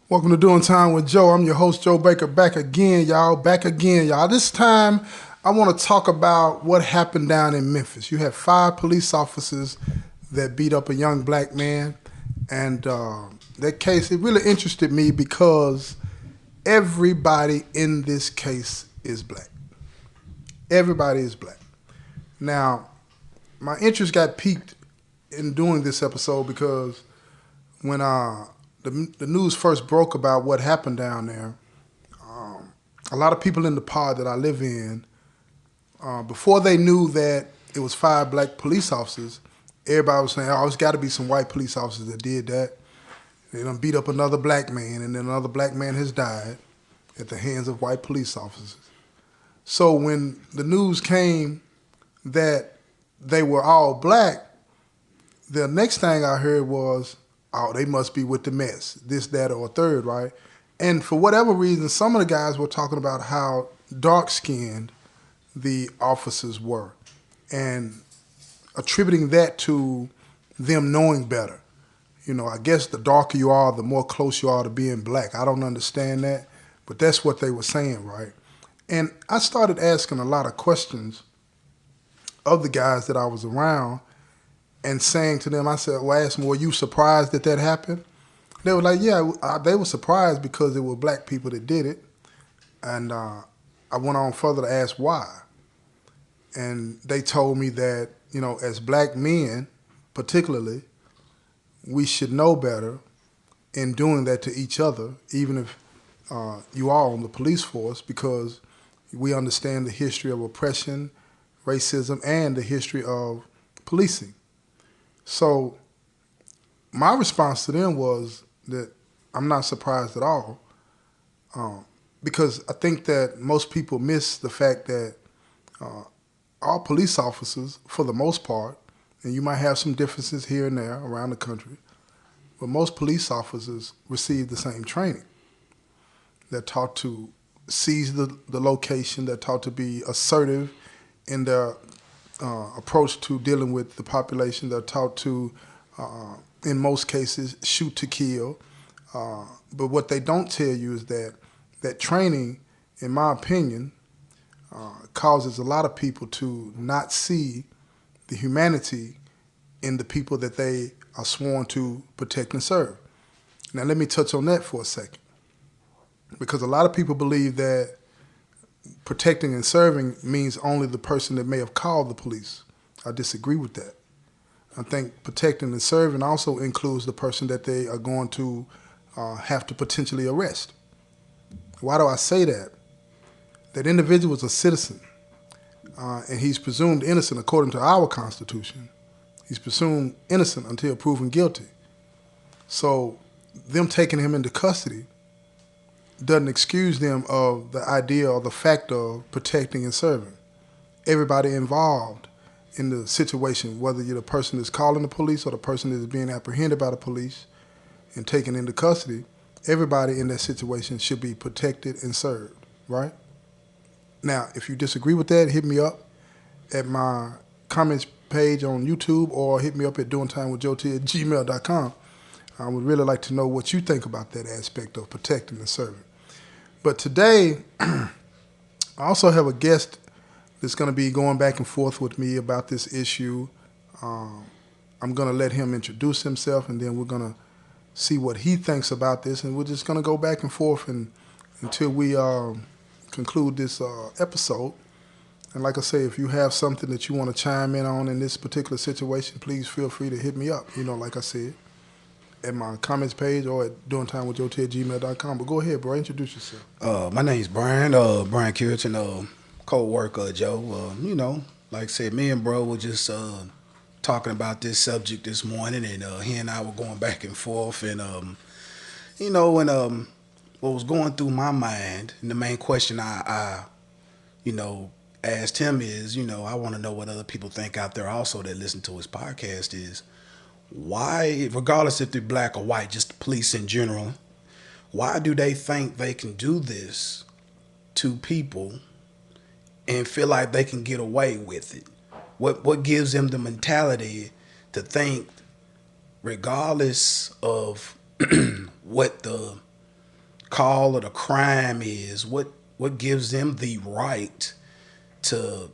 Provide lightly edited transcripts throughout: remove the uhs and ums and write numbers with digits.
Welcome to Doing Time with Joe. I'm your host, Joe Baker, back again, y'all. This time, I want to talk about what happened down in Memphis. You had 5 police officers that beat up a young black man. And that case, it really interested me because everybody in this case is black. Everybody is black. Now, my interest got piqued in doing this episode because when the news first broke about what happened down there, a lot of people in the pod that I live in, before they knew that it was 5 black police officers, everybody was saying, oh, it's got to be some white police officers that did that. They done beat up another black man, and then another black man has died at the hands of white police officers. So when the news came that they were all black, the next thing I heard was, oh, they must be with the mess, this, that, or third, right? And for whatever reason, some of the guys were talking about how dark-skinned the officers were and attributing that to them knowing better. You know, I guess the darker you are, the more close you are to being black. I don't understand that, but that's what they were saying, right? And I started asking a lot of questions of the guys that I was around and saying to them, I said, well, I asked them, were you surprised that that happened? They were like, yeah, they were surprised because it were black people that did it. And I went on further to ask why. And they told me that, you know, as black men, particularly, we should know better in doing that to each other, even if you are on the police force, because we understand the history of oppression, racism, and the history of policing. So my response to them was that I'm not surprised at all, because I think that most people miss the fact that all police officers, for the most part, and you might have some differences here and there around the country, but most police officers receive the same training. They're taught to seize the location. They're taught to be assertive in their approach to dealing with the population. They're taught to, in most cases, shoot to kill. But what they don't tell you is that training, in my opinion, causes a lot of people to not see the humanity in the people that they are sworn to protect and serve. Now, let me touch on that for a second, because a lot of people believe that protecting and serving means only the person that may have called the police. I disagree with that. I think protecting and serving also includes the person that they are going to have to potentially arrest. Why do I say that? That individual is a citizen, and he's presumed innocent according to our Constitution. He's presumed innocent until proven guilty. So them taking him into custody doesn't excuse them of the idea or the fact of protecting and serving. Everybody involved in the situation, whether you're the person that's calling the police or the person that is being apprehended by the police and taken into custody, everybody in that situation should be protected and served, right? Now, if you disagree with that, hit me up at my comments page on YouTube or hit me up at doingtimewithjoet@gmail.com. I would really like to know what you think about that aspect of protecting and serving. But today, I also have a guest that's going to be going back and forth with me about this issue. I'm going to let him introduce himself, and then we're going to see what he thinks about this, and we're just going to go back and forth until we conclude this episode. And like I say, if you have something that you want to chime in on in this particular situation, please feel free to hit me up, you know, like I said, at my comments page or at doingtimewithjoet@gmail.com. But go ahead, bro. Introduce yourself. My name's Brian, Brian Curitin, co-worker Joe. You know, like I said, me and bro were just talking about this subject this morning, and he and I were going back and forth, and you know, and what was going through my mind, and the main question I you know, asked him is, you know, I want to know what other people think out there also that listen to his podcast is, why, regardless if they're black or white, just the police in general, why do they think they can do this to people and feel like they can get away with it? What gives them the mentality to think, regardless of what the call it a crime is, what gives them the right to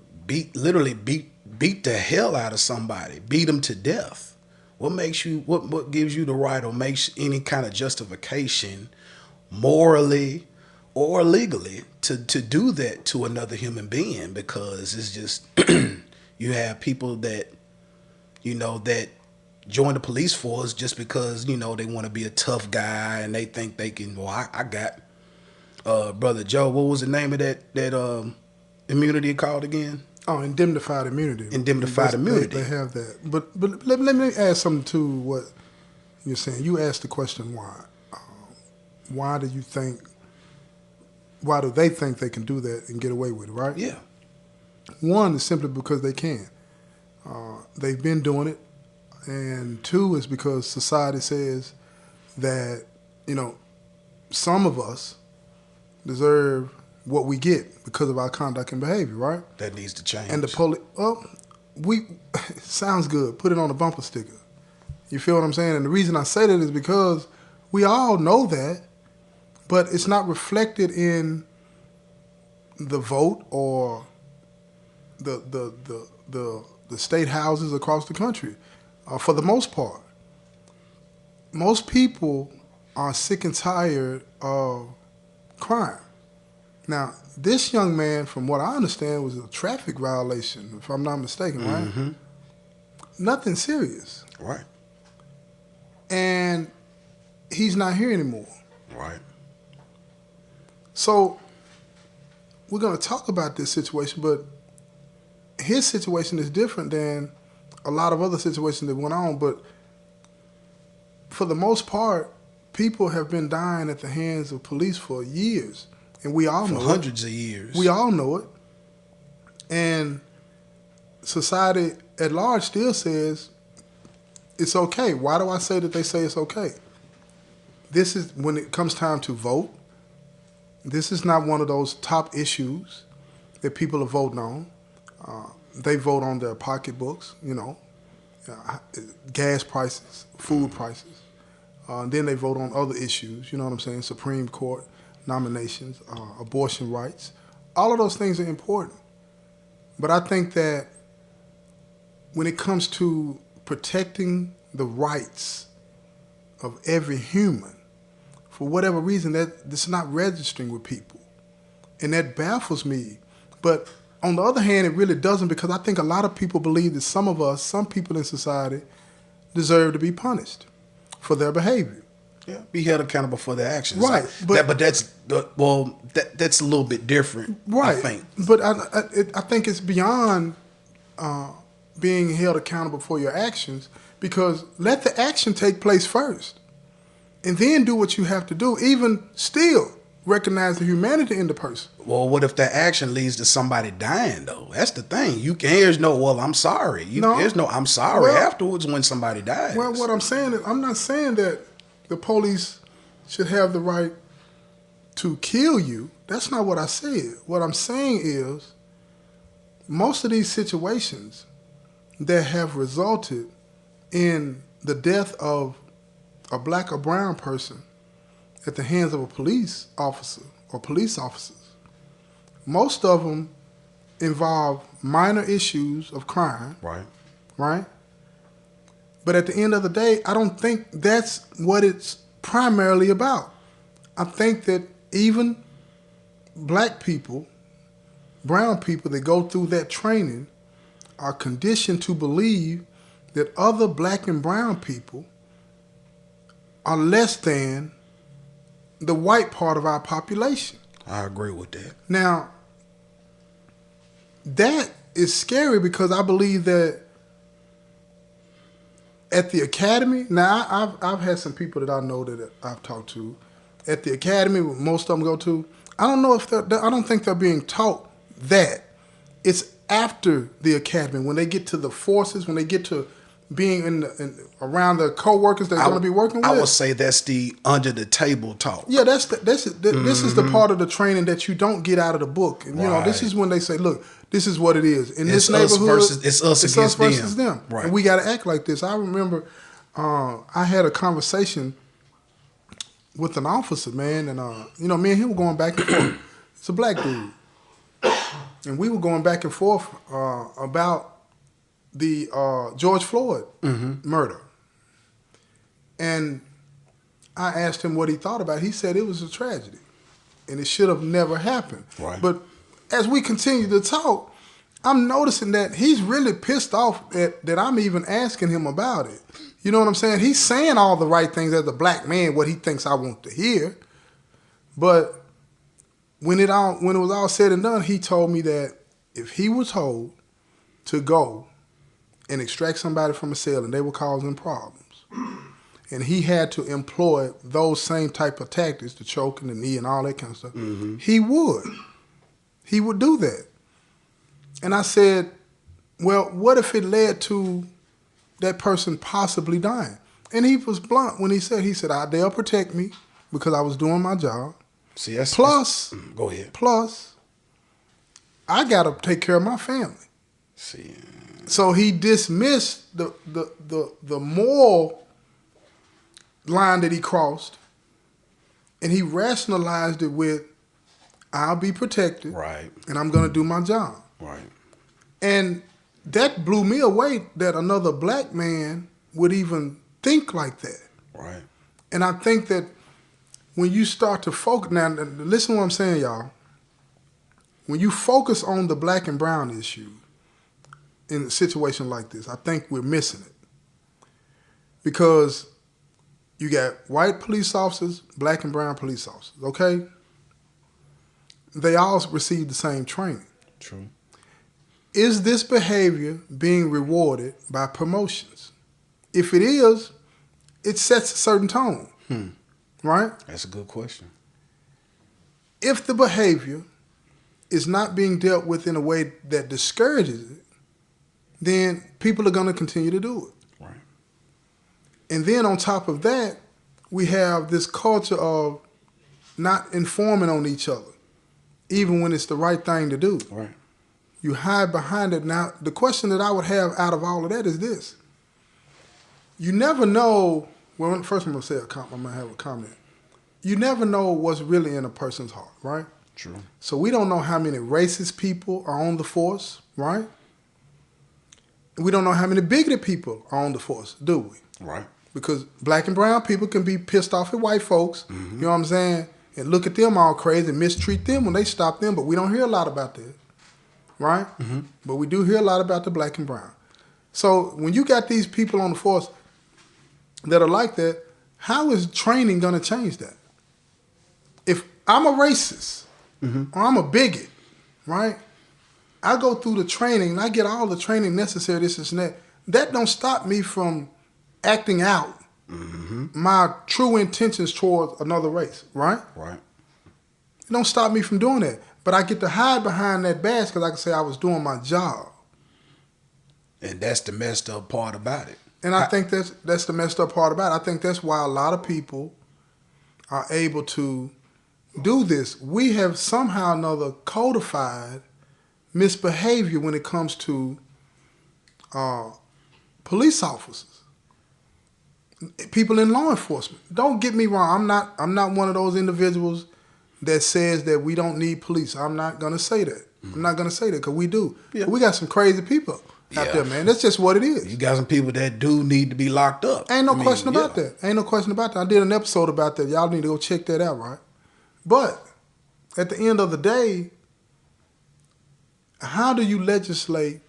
literally beat the hell out of somebody, beat them to death? What makes you what gives you the right, or makes any kind of justification morally or legally to do that to another human being? Because it's just you have people that that join the police force just because they want to be a tough guy, and they think they can. Well, I got brother Joe. What was the name of that immunity called again? Oh, indemnified immunity. Indemnified immunity. They have that. But let me add something to what you're saying. You asked the question why. Why do you think? Why do they think they can do that and get away with it? Right? Yeah. One is simply because they can. They've been doing it, and two is because society says that some of us deserve what we get because of our conduct and behavior, right? That needs to change. And the police, sounds good. Put it on a bumper sticker. You feel what I'm saying? And the reason I say that is because we all know that, but it's not reflected in the vote or the state houses across the country. For the most part, most people are sick and tired of crime. Now, this young man, from what I understand, was a traffic violation, if I'm not mistaken, right? Mm-hmm. Nothing serious. Right. And he's not here anymore. Right. So we're going to talk about this situation, but his situation is different than a lot of other situations that went on. But for the most part, people have been dying at the hands of police for years. And we all know it. For hundreds of years. We all know it. And society at large still says it's okay. Why do I say that they say it's okay? This is when it comes time to vote. This is not one of those top issues that people are voting on. They vote on their pocketbooks, gas prices, food prices. Then they vote on other issues, you know what I'm saying? Supreme Court nominations, abortion rights. All of those things are important. But I think that when it comes to protecting the rights of every human, for whatever reason, that's not registering with people. And that baffles me. But on the other hand, it really doesn't, because I think a lot of people believe that some people in society deserve to be punished for their behavior. Yeah, be held accountable for their actions. Right, but that's a little bit different. Right, I think. But I think it's beyond being held accountable for your actions, because let the action take place first, and then do what you have to do. Even still, recognize the humanity in the person. Well, what if that action leads to somebody dying, though? That's the thing. There's no, well, I'm sorry. There's no, I'm sorry afterwards when somebody dies. Well, what I'm saying is, I'm not saying that the police should have the right to kill you. That's not what I said. What I'm saying is, most of these situations that have resulted in the death of a black or brown person at the hands of a police officer or police officers, most of them involve minor issues of crime. Right? But at the end of the day, I don't think that's what it's primarily about. I think that even black people, brown people that go through that training are conditioned to believe that other black and brown people are less than the white part of our population. I agree with that. Now, that is scary, because I believe that at the academy, now I've had some people that I know that I've talked to at the academy, most of them go to. I don't think they're being taught that. It's after the academy, when they get to the forces, when they get to being around the co-workers they're going to be working with. I would say that's the under the table talk. Yeah, this is the part of the training that you don't get out of the book. And this is when they say, look, this is what it is. In this neighborhood, it's us against them. Right. And we got to act like this. I remember I had a conversation with an officer, man, and me and him were going back and forth. It's a black dude, and we were going back and forth about the George Floyd murder. And I asked him what he thought about it. He said it was a tragedy, and it should have never happened. Right. But as we continue to talk, I'm noticing that he's really pissed off that I'm even asking him about it. You know what I'm saying? He's saying all the right things as a black man, what he thinks I want to hear. But when it was all said and done, he told me that if he was told to go and extract somebody from a cell and they were causing problems, and he had to employ those same type of tactics, the choke and the knee and all that kind of stuff, he would. He would do that. And I said, well, what if it led to that person possibly dying? And he was blunt when he said, they'll protect me because I was doing my job. See, go ahead. Plus, I got to take care of my family. See. So he dismissed the moral line that he crossed, and he rationalized it with, I'll be protected, right, and I'm going to do my job. Right. And that blew me away that another black man would even think like that. Right. And I think that when you start to focus, now listen to what I'm saying, y'all. When you focus on the black and brown issue in a situation like this, I think we're missing it. Because you got white police officers, black and brown police officers, okay? They all receive the same training. True. Is this behavior being rewarded by promotions? If it is, it sets a certain tone, right? That's a good question. If the behavior is not being dealt with in a way that discourages it, then people are going to continue to do it. Right. And then on top of that, we have this culture of not informing on each other, even when it's the right thing to do. Right. You hide behind it. Now, the question that I would have out of all of that is this. You never know, well, first I'm going to say I'm going to have a comment. You never know what's really in a person's heart, right? True. So we don't know how many racist people are on the force, right? We don't know how many bigoted people are on the force, do we? Right. Because black and brown people can be pissed off at white folks, you know what I'm saying, and look at them all crazy and mistreat them when they stop them, but we don't hear a lot about that. Right? But we do hear a lot about the black and brown. So when you got these people on the force that are like that, how is training going to change that? If I'm a racist or I'm a bigot, right? I go through the training and I get all the training necessary, this and that. That don't stop me from acting out my true intentions towards another race, right? Right. It don't stop me from doing that. But I get to hide behind that badge because I can say I was doing my job. And that's the messed up part about it. And I think that's the messed up part about it. I think that's why a lot of people are able to do this. We have somehow or another codified misbehavior when it comes to police officers, people in law enforcement. Don't get me wrong. I'm not one of those individuals that says that we don't need police. I'm not going to say that. I'm not going to say that because we do. Yeah. We got some crazy people out there, man. That's just what it is. You got some people that do need to be locked up. Ain't no question about that. Ain't no question about that. I did an episode about that. Y'all need to go check that out, right? But at the end of the day, how do you legislate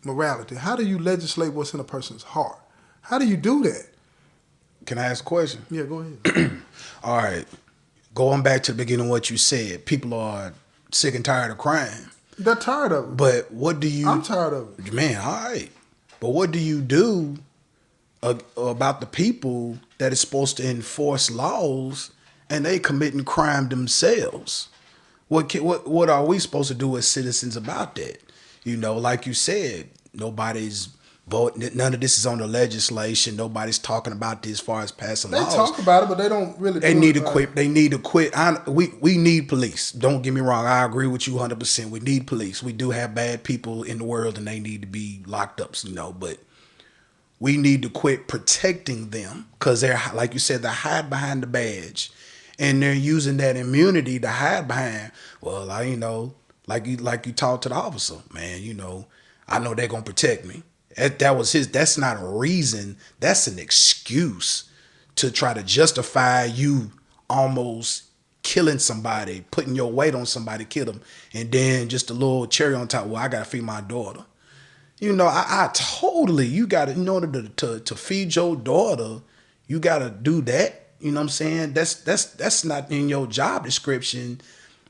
morality? How do you legislate what's in a person's heart? How do you do that? Can I ask a question? Yeah, go ahead. All right. Going back to the beginning of what you said, people are sick and tired of crime. They're tired of it. But what do you... I'm tired of it. Man, all right. But what do you do about the people that is supposed to enforce laws and they committing crime themselves? What are we supposed to do as citizens about that? You know, like you said, nobody's voting. None of this is on the legislation. Nobody's talking about this as far as passing laws. They talk about it, but they don't really. They need to quit. They need to quit. We need police. Don't get me wrong. I agree with you 100%. We need police. We do have bad people in the world, and they need to be locked up. You know, but we need to quit protecting them because they're, like you said, they hide behind the badge, and they're using that immunity to hide behind. Well, like you talk to the officer, man. I know they're gonna protect me. That was his. That's not a reason. That's an excuse to try to justify you almost killing somebody, putting your weight on somebody, kill them, and then just a little cherry on top. Well, I gotta feed my daughter. I totally. You gotta, in order to feed your daughter, you gotta do that. You know what I'm saying? That's not in your job description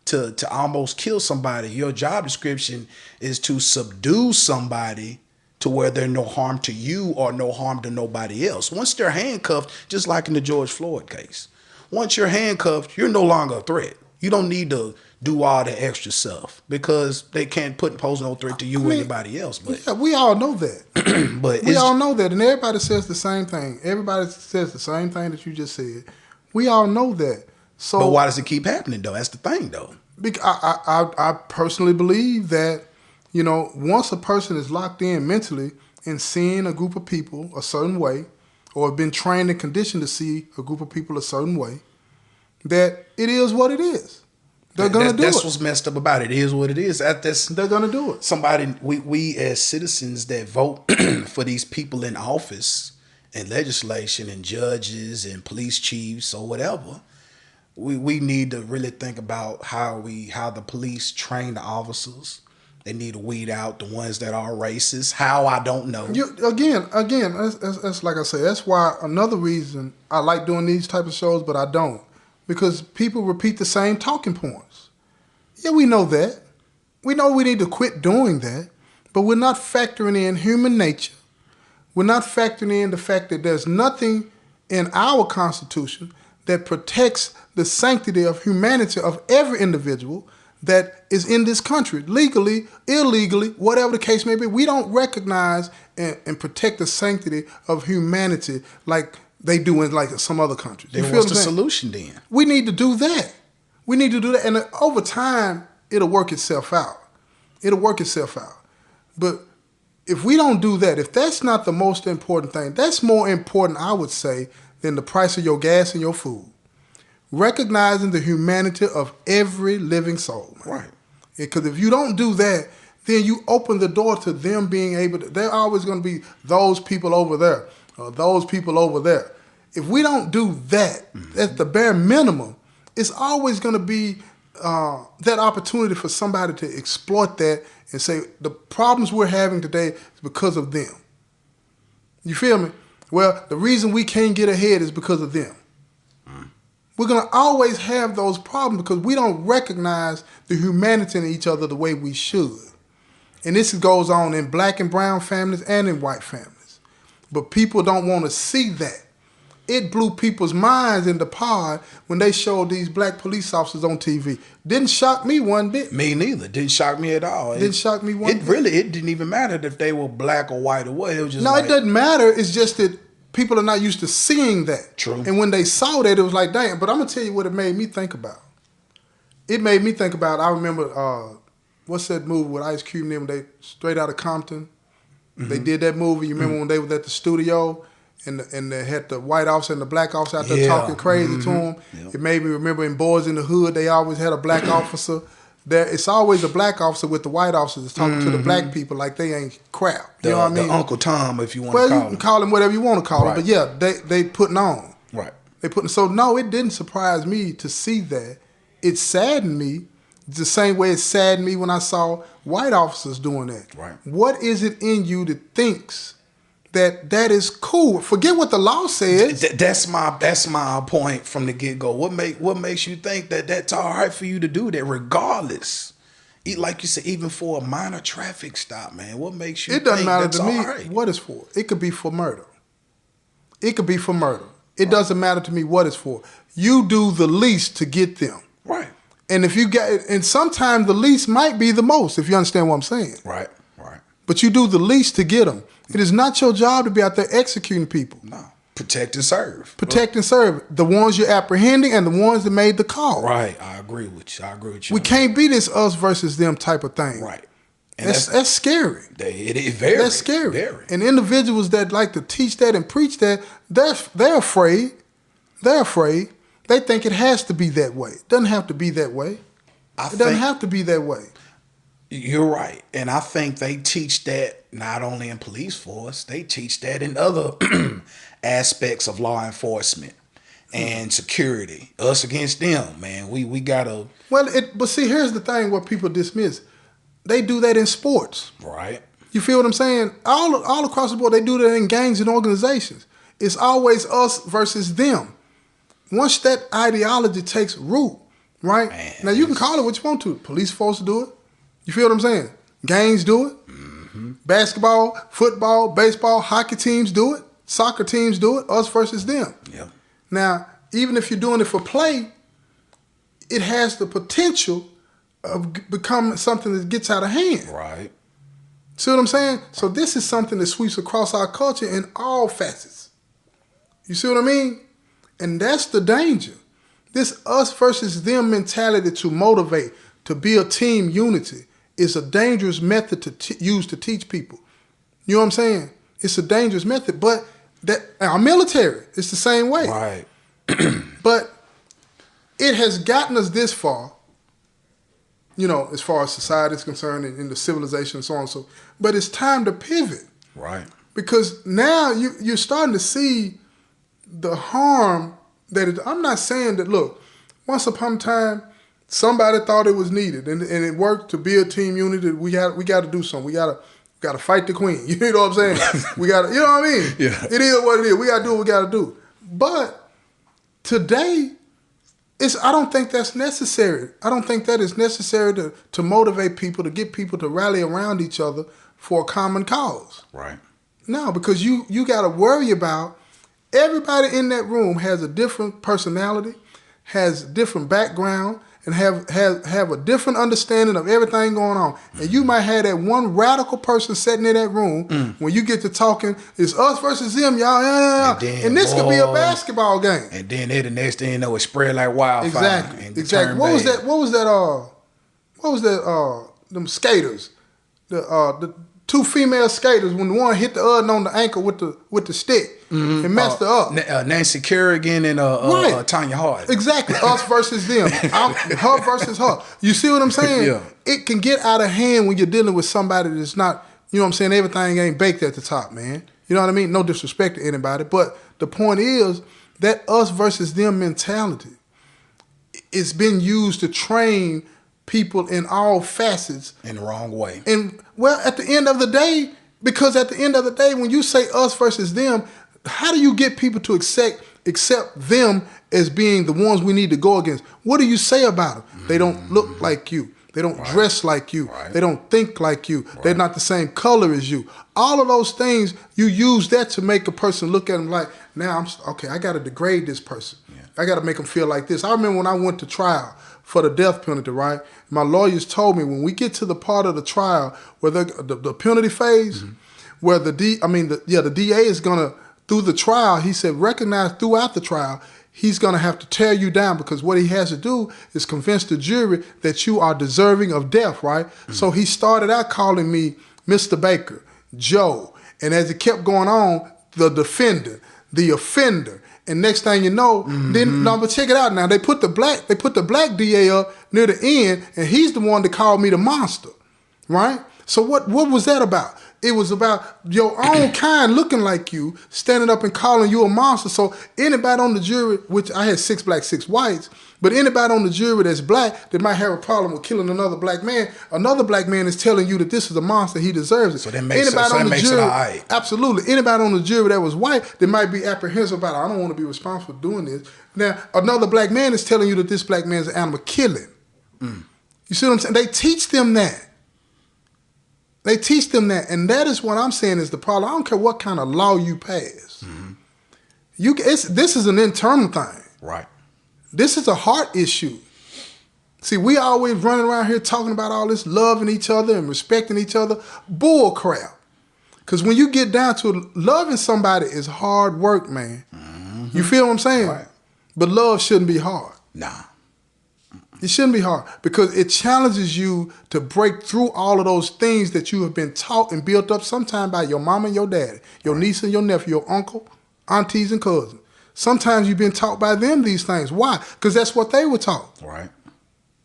to almost kill somebody. Your job description is to subdue somebody to where they're no harm to you or no harm to nobody else. Once they're handcuffed, just like in the George Floyd case, once you're handcuffed, you're no longer a threat. You don't need to do all the extra stuff because they can't pose no threat to you or anybody else. But yeah, we all know that. but we all know that, and everybody says the same thing. Everybody says the same thing that you just said. We all know that. So, but why does it keep happening though? That's the thing though. I personally believe that, once a person is locked in mentally and seeing a group of people a certain way, or have been trained and conditioned to see a group of people a certain way, that it is what it is. They're gonna do it. That's what's messed up about it. It is what it is. They're gonna do it. We as citizens that vote for these people in office and legislation and judges and police chiefs or whatever, we need to really think about how the police train the officers. They need to weed out the ones that are racist. How, I don't know. Again, that's like I say. That's why another reason I like doing these type of shows, but I don't, because people repeat the same talking points. Yeah, we know that. We know we need to quit doing that, but we're not factoring in human nature. We're not factoring in the fact that there's nothing in our Constitution that protects the sanctity of humanity of every individual that is in this country, legally, illegally, whatever the case may be. We don't recognize and protect the sanctity of humanity like they do in like some other countries. Then what's the solution then? We need to do that. We need to do that. And over time, it'll work itself out. It'll work itself out. But if we don't do that, if that's not the most important thing, that's more important, I would say, than the price of your gas and your food. Recognizing the humanity of every living soul. Man. Right. Because if you don't do that, then you open the door to them being able to, they're always going to be those people over there or those people over there. If we don't do that, at the bare minimum, it's always going to be that opportunity for somebody to exploit that and say, the problems we're having today is because of them. You feel me? Well, the reason we can't get ahead is because of them. We're going to always have those problems because we don't recognize the humanity in each other the way we should. And this goes on in black and brown families and in white families. But people don't want to see that. It blew people's minds in the pod when they showed these black police officers on TV. Didn't shock me one bit. Me neither. Didn't shock me at all. Didn't shock me one bit. It didn't even matter if they were black or white or what. It was just it doesn't matter. It's just that people are not used to seeing that. True. And when they saw that, it was like, damn. But I'm going to tell you what it made me think about. It made me think about, I remember, what's that movie with Ice Cube and them? They Straight Outta Compton. Mm-hmm. They did that movie. You remember when they was at the studio and they had the white officer and the black officer out there talking crazy to him? Yep. It made me remember in Boys in the Hood, they always had a black officer. It's always a black officer with the white officers that's talking to the black people like they ain't crap. You know what I mean? Uncle Tom, if you want to call him. Well, you can call him whatever you want to call him. But yeah, they putting on. Right. So no, it didn't surprise me to see that. It saddened me the same way it saddened me when I saw white officers doing that. Right. What is it in you that thinks that is cool? Forget what the law says. That's my point from the get-go. What makes you think that that's all right for you to do that regardless? Like you said, even for a minor traffic stop, man, what makes you think that's all right? It doesn't matter to me what it's for. It could be for murder. It could be for murder. It doesn't matter to me what it's for. You do the least to get them. Right. And and sometimes the least might be the most, if you understand what I'm saying. Right. But you do the least to get them. It is not your job to be out there executing people. No. Protect and serve. Protect and serve. The ones you're apprehending and the ones that made the call. Right. I agree with you. We can't be this us versus them type of thing. Right. And that's scary. It is very. That's scary. Very. And individuals that like to teach that and preach that, they're afraid. They're afraid They think it has to be that way. It doesn't have to be that way. It doesn't have to be that way. You're right. And I think they teach that not only in police force, they teach that in other aspects of law enforcement and security. Us against them, man. We gotta. Well, but see, here's the thing: what people dismiss, they do that in sports. Right. You feel what I'm saying? All across the board, they do that in gangs and organizations. It's always us versus them. Once that ideology takes root, right? Man, now you can call it what you want to. Police force do it. You feel what I'm saying? Gangs do it. Mm-hmm. Basketball, football, baseball, hockey teams do it. Soccer teams do it. Us versus them. Yeah. Now, even if you're doing it for play, it has the potential of becoming something that gets out of hand. Right. See what I'm saying? So this is something that sweeps across our culture in all facets. You see what I mean? And that's the danger. This us versus them mentality to motivate, to build team unity is a dangerous method to use to teach people. You know what I'm saying? It's a dangerous method, but that our military, it's the same way. Right. But it has gotten us this far, you know, as far as society is concerned and in the civilization and so on and so. But it's time to pivot. Right. Because now you're starting to see the harm that it, I'm not saying that, look, once upon a time, somebody thought it was needed and it worked to build team unity. We got to do something. We got to fight the queen. You know what I'm saying? We got to, you know what I mean? Yeah. It is what it is. We got to do what we got to do. But today, I don't think that's necessary. I don't think that is necessary to motivate people, to get people to rally around each other for a common cause. Right. No, because you got to worry about everybody in that room has a different personality, has a different background, and have a different understanding of everything going on. And you might have that one radical person sitting in that room when you get to talking, it's us versus them, y'all. And this could be a basketball game. And then the next thing you know, it spread like wildfire. Exactly. And Exactly. What was that? Them skaters, the two female skaters, when the one hit the other on the ankle with the stick and messed her up. Nancy Kerrigan and Right. Tanya Harding. Exactly. Us versus them. Her versus her. You see what I'm saying? Yeah. It can get out of hand when you're dealing with somebody that's not, you know what I'm saying, everything ain't baked at the top, man. You know what I mean? No disrespect to anybody. But the point is that us versus them mentality, it's been used to train people in all facets. In the wrong way. And, well, at the end of the day, because at the end of the day, when you say us versus them, how do you get people to accept them as being the ones we need to go against? What do you say about them? They don't look like you. They don't dress like you. Right. They don't think like you. They're not the same color as you. All of those things, you use that to make a person look at them like, now I got to degrade this person. Yeah. I got to make them feel like this. I remember when I went to trial for the death penalty, right? My lawyers told me when we get to the part of the trial where the penalty phase, where the DA is gonna, through the trial, he said, recognize throughout the trial, he's gonna have to tear you down, because what he has to do is convince the jury that you are deserving of death, right? So he started out calling me Mr. Baker, Joe, and as it kept going on, the defender, the offender. And next thing you know, but check it out now. They put the black DA up near the end, and he's the one that called me the monster, right? So what was that about? It was about your own kind looking like you, standing up and calling you a monster. So anybody on the jury, which I had 6 blacks, 6 whites, but anybody on the jury that's black that might have a problem with killing another black man is telling you that this is a monster, he deserves it. So that makes it all right. Absolutely. Anybody on the jury that was white that might be apprehensive about, I don't want to be responsible for doing this. Now, another black man is telling you that this black man is an animal killing. You see what I'm saying? They teach them that. They teach them that, and that is what I'm saying is the problem. I don't care what kind of law you pass. This is an internal thing. Right. This is a heart issue. See, we always running around here talking about all this loving each other and respecting each other. Bull crap. Because when you get down to it, loving somebody is hard work, man. You feel what I'm saying? Right. But love shouldn't be hard. Nah. It shouldn't be hard, because it challenges you to break through all of those things that you have been taught and built up sometime by your mama and your daddy, your niece and your nephew, your uncle, aunties and cousins. Sometimes you've been taught by them these things. Why? Because that's what they were taught. Right.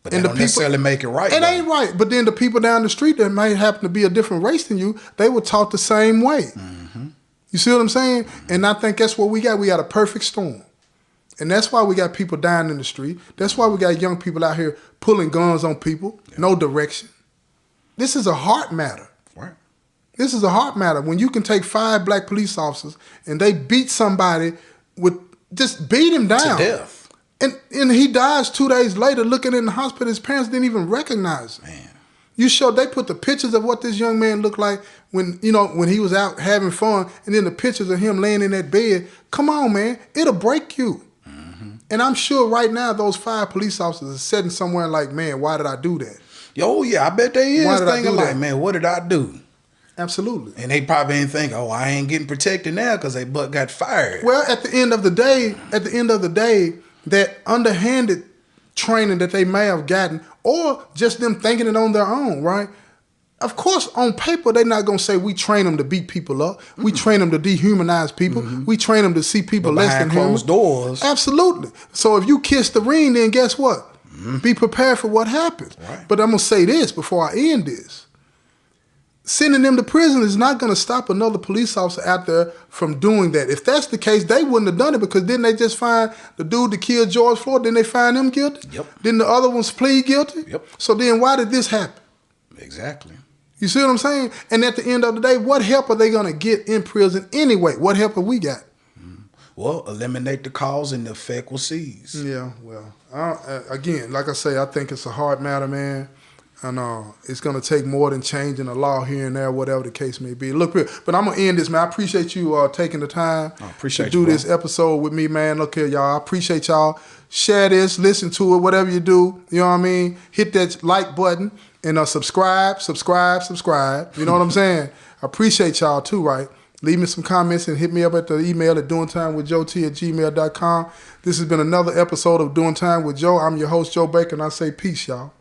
But they don't necessarily make it right. It ain't right. But then the people down the street that might happen to be a different race than you, they were taught the same way. Mm-hmm. You see what I'm saying? Mm-hmm. And I think that's what we got. We got a perfect storm. And that's why we got people dying in the street. That's why we got young people out here pulling guns on people. Yeah. No direction. This is a heart matter. Right. This is a heart matter. When you can take 5 black police officers and they beat somebody with, just beat him down. To death. And he dies 2 days later looking in the hospital. His parents didn't even recognize him. Man. They put the pictures of what this young man looked like when he was out having fun, and then the pictures of him laying in that bed. Come on, man. It'll break you. Mm-hmm. And I'm sure right now those 5 police officers are sitting somewhere like, man, why did I do that? Yo, yeah, I bet they is thinking like, man, what did I do? Absolutely. And they probably ain't think, oh, I ain't getting protected now because they butt got fired. Well, at the end of the day, that underhanded training that they may have gotten, or just them thinking it on their own, right? Of course, on paper, they're not going to say we train them to beat people up. Mm-hmm. We train them to dehumanize people. Mm-hmm. We train them to see people less than human. Closed doors. Absolutely. So if you kiss the ring, then guess what? Mm-hmm. Be prepared for what happens. Right. But I'm going to say this before I end this. Sending them to prison is not going to stop another police officer out there from doing that. If that's the case, they wouldn't have done it, because didn't they just find the dude that killed George Floyd? Didn't they find him guilty? Yep. Didn't the other ones plead guilty? Yep. So then why did this happen? Exactly. You see what I'm saying? And at the end of the day, what help are they going to get in prison anyway? What help have we got? Well, eliminate the cause and the effect will cease. Yeah, well, again, like I say, I think it's a hard matter, man. And it's going to take more than changing the law here and there, whatever the case may be. Look, but I'm going to end this, man. I appreciate you taking the time to do this episode with me, man. Look here, y'all. I appreciate y'all. Share this, listen to it, whatever you do. You know what I mean? Hit that like button and subscribe. You know what I'm saying? I appreciate y'all too, right? Leave me some comments and hit me up at the email at doingtimewithjoet@gmail.com. This has been another episode of Doing Time with Joe. I'm your host, Joe Baker, and I say peace, y'all.